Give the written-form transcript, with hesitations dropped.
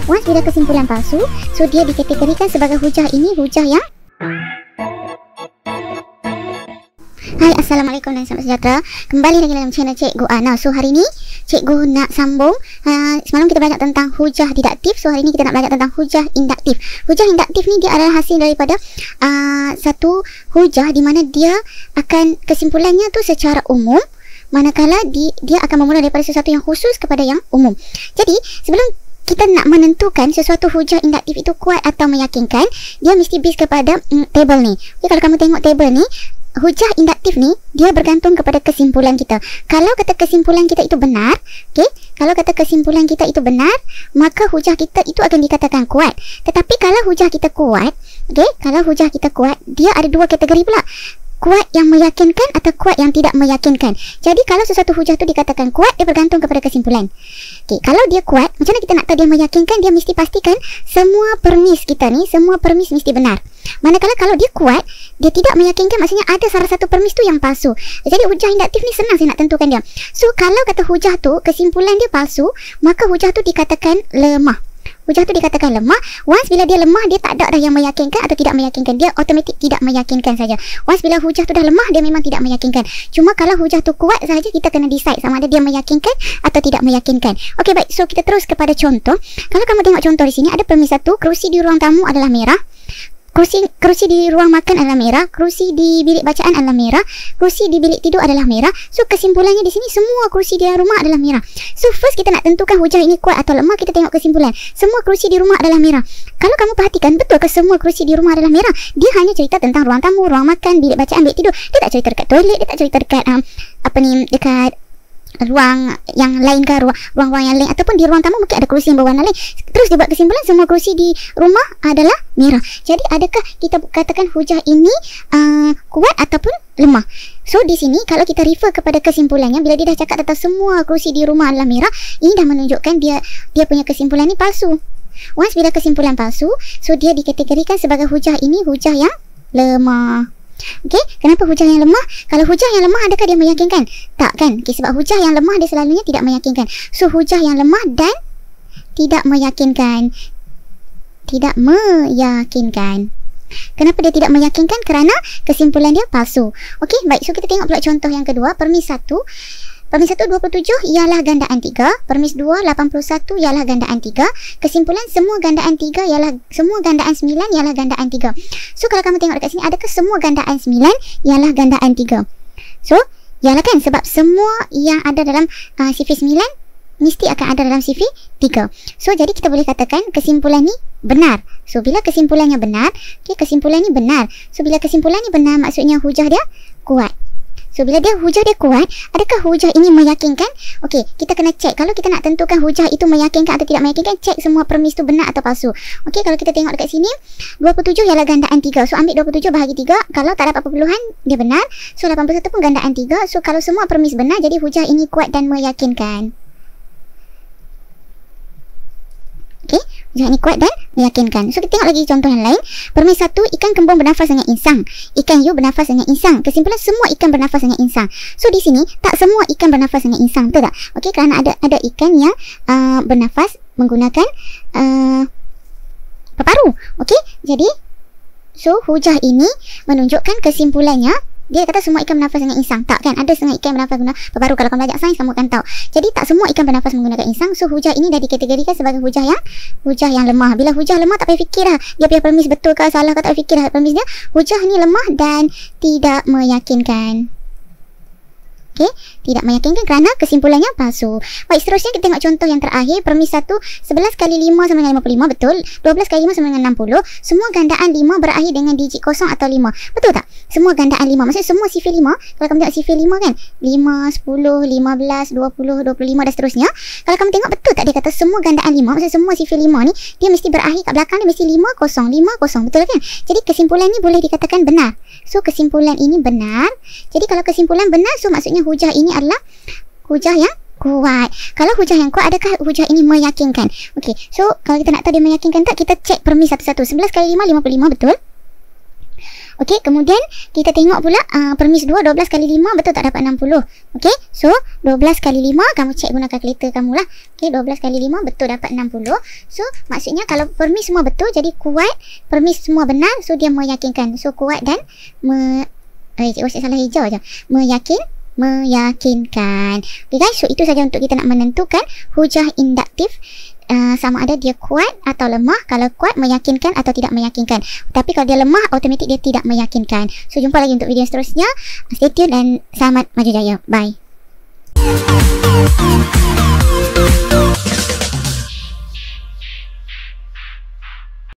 Once bila kesimpulan palsu, so dia dikategorikan sebagai hujah ini hujah yang Hai, Assalamualaikum dan salam sejahtera. Kembali lagi dalam channel Cikgu Ana. So hari ni Cikgu nak sambung. Semalam kita belajar tentang hujah didaktif. So hari ni kita nak belajar tentang hujah induktif. Hujah induktif ni dia adalah hasil daripada satu hujah di mana dia akan kesimpulannya tu secara umum, manakala dia akan memulai daripada sesuatu yang khusus kepada yang umum. Jadi sebelum kita nak menentukan sesuatu hujah induktif itu kuat atau meyakinkan, dia mesti base kepada table ni. Okay, kalau kamu tengok table ni, hujah induktif ni dia bergantung kepada kesimpulan kita. Kalau kata kesimpulan kita itu benar, okey, kalau kata kesimpulan kita itu benar, maka hujah kita itu akan dikatakan kuat. Tetapi kalau hujah kita kuat, okey, kalau hujah kita kuat, dia ada dua kategori pula. Kuat yang meyakinkan atau kuat yang tidak meyakinkan. Jadi kalau sesuatu hujah tu dikatakan kuat, dia bergantung kepada kesimpulan. Okey, kalau dia kuat, macam mana kita nak tahu dia meyakinkan? Dia mesti pastikan semua permis kita ni, semua permis mesti benar. Manakala kalau dia kuat, dia tidak meyakinkan, maksudnya ada salah satu permis tu yang palsu. Jadi hujah induktif ni senang saya nak tentukan dia. So kalau kata hujah tu kesimpulan dia palsu, maka hujah tu dikatakan lemah. Hujah tu dikatakan lemah. Once bila dia lemah, dia tak ada dah yang meyakinkan atau tidak meyakinkan. Dia automatik tidak meyakinkan saja. Once bila hujah tu dah lemah, dia memang tidak meyakinkan. Cuma kalau hujah tu kuat saja, kita kena decide sama ada dia meyakinkan atau tidak meyakinkan. Okey, baik. So kita terus kepada contoh. Kalau kamu tengok contoh di sini, ada permis satu, kerusi di ruang tamu adalah merah. Kerusi di ruang makan adalah merah, kerusi di bilik bacaan adalah merah, kerusi di bilik tidur adalah merah. So kesimpulannya di sini semua kerusi di rumah adalah merah. So first kita nak tentukan hujah ini kuat atau lemah, kita tengok kesimpulan. Semua kerusi di rumah adalah merah. Kalau kamu perhatikan, betul ke semua kerusi di rumah adalah merah? Dia hanya cerita tentang ruang tamu, ruang makan, bilik bacaan, bilik tidur. Dia tak cerita dekat toilet, dia tak cerita dekat dekat ruang yang lain ke, ruang-ruang yang lain, ataupun di ruang tamu mungkin ada kerusi yang berwarna lain. Terus dia buat kesimpulan semua kerusi di rumah adalah merah. Jadi adakah kita katakan hujah ini kuat ataupun lemah? So di sini kalau kita refer kepada kesimpulannya, bila dia dah cakap tentang semua kerusi di rumah adalah merah, ini dah menunjukkan dia punya kesimpulan ni palsu. Once bila kesimpulan palsu, so dia dikategorikan sebagai hujah ini hujah yang lemah. Okey, kenapa hujah yang lemah? Kalau hujah yang lemah, adakah dia meyakinkan? Tak kan? Okay, sebab hujah yang lemah dia selalunya tidak meyakinkan. So hujah yang lemah dan tidak meyakinkan. Tidak meyakinkan. Kenapa dia tidak meyakinkan? Kerana kesimpulan dia palsu. Okey, baik. So kita tengok pula contoh yang kedua. Permis 1. Permis 1 27 ialah gandaan 3. Permis 2 81 ialah gandaan 3. Kesimpulan semua gandaan 3 ialah semua gandaan 9 ialah gandaan 3. So kalau kamu tengok dekat sini, adakah semua gandaan 9 ialah gandaan 3? So ialah kan, sebab semua yang ada dalam sifir 9 mesti akan ada dalam sifir 3. So jadi kita boleh katakan kesimpulan ni benar. So bila kesimpulannya benar, okay, kesimpulan ni benar. So bila kesimpulan ni benar, maksudnya hujah dia kuat. So bila hujah dia kuat, adakah hujah ini meyakinkan? Okey, kita kena cek. Kalau kita nak tentukan hujah itu meyakinkan atau tidak meyakinkan, cek semua permis tu benar atau palsu. Okey, kalau kita tengok dekat sini, 27 ialah gandaan 3. So ambil 27 bahagi 3. Kalau tak dapat perpuluhan, dia benar. So 81 pun gandaan 3. So kalau semua permis benar, jadi hujah ini kuat dan meyakinkan. Okey, hujah ini kuat dan meyakinkan. So kita tengok lagi contoh yang lain. Permis 1, ikan kembung bernafas dengan insang. Ikan hiu bernafas dengan insang. Kesimpulan semua ikan bernafas dengan insang. So di sini tak semua ikan bernafas dengan insang, betul tak? Okey, kerana ada ikan yang bernafas menggunakan paru. Okey, jadi so hujah ini menunjukkan kesimpulannya. Dia kata semua ikan bernafas dengan insang. Tak kan? Ada setengah ikan bernafas guna paru. Kalau kamu belajar sains, kamu akan tahu. Jadi tak semua ikan bernafas menggunakan insang. So hujah ini dah dikategorikan sebagai hujah yang lemah. Bila hujah lemah, tak payah fikir lah dia punya permis betul ke salah ke, tak payah fikir lah permis dia. Hujah ni lemah dan tidak meyakinkan. Okey, tidak meyakinkan kerana kesimpulannya palsu. Baik, seterusnya kita tengok contoh yang terakhir. Permis 1, 11 kali 5 sama dengan 55, betul. 12 kali 5 sama dengan 60. Semua gandaan 5 berakhir dengan digit kosong atau 5. Betul tak? Semua gandaan 5. Maksudnya semua sifir 5. Kalau kamu tengok sifir 5 kan, 5, 10, 15, 20, 25 dan seterusnya. Kalau kamu tengok, betul tak dia kata semua gandaan 5? Maksudnya semua sifir 5 ni, dia mesti berakhir kat belakang dia mesti 5, kosong. Betul kan? Jadi kesimpulan ni boleh dikatakan benar. So kesimpulan ini benar. Jadi kalau kesimpulan benar, so maksudnya hujah ini adalah hujah yang kuat. Kalau hujah yang kuat, adakah hujah ini meyakinkan? Okey, so kalau kita nak tahu dia meyakinkan tak, kita cek permis satu-satu. 11 kali 5, 55, betul. Okey, kemudian kita tengok pula permis 2, 12 kali 5 betul tak dapat 60. Okey, so 12 kali 5 kamu cek guna kalkulator kamu lah. Okey, 12 kali 5 betul dapat 60. So maksudnya kalau permis semua betul, jadi kuat, permis semua benar, so dia meyakinkan. So kuat dan cikgu salah hijau aja. Meyakinkan. Okay guys, so itu saja untuk kita nak menentukan hujah induktif. Sama ada dia kuat atau lemah. Kalau kuat, meyakinkan atau tidak meyakinkan. Tapi kalau dia lemah, automatik dia tidak meyakinkan. So jumpa lagi untuk video seterusnya. Stay tune dan selamat maju jaya. Bye.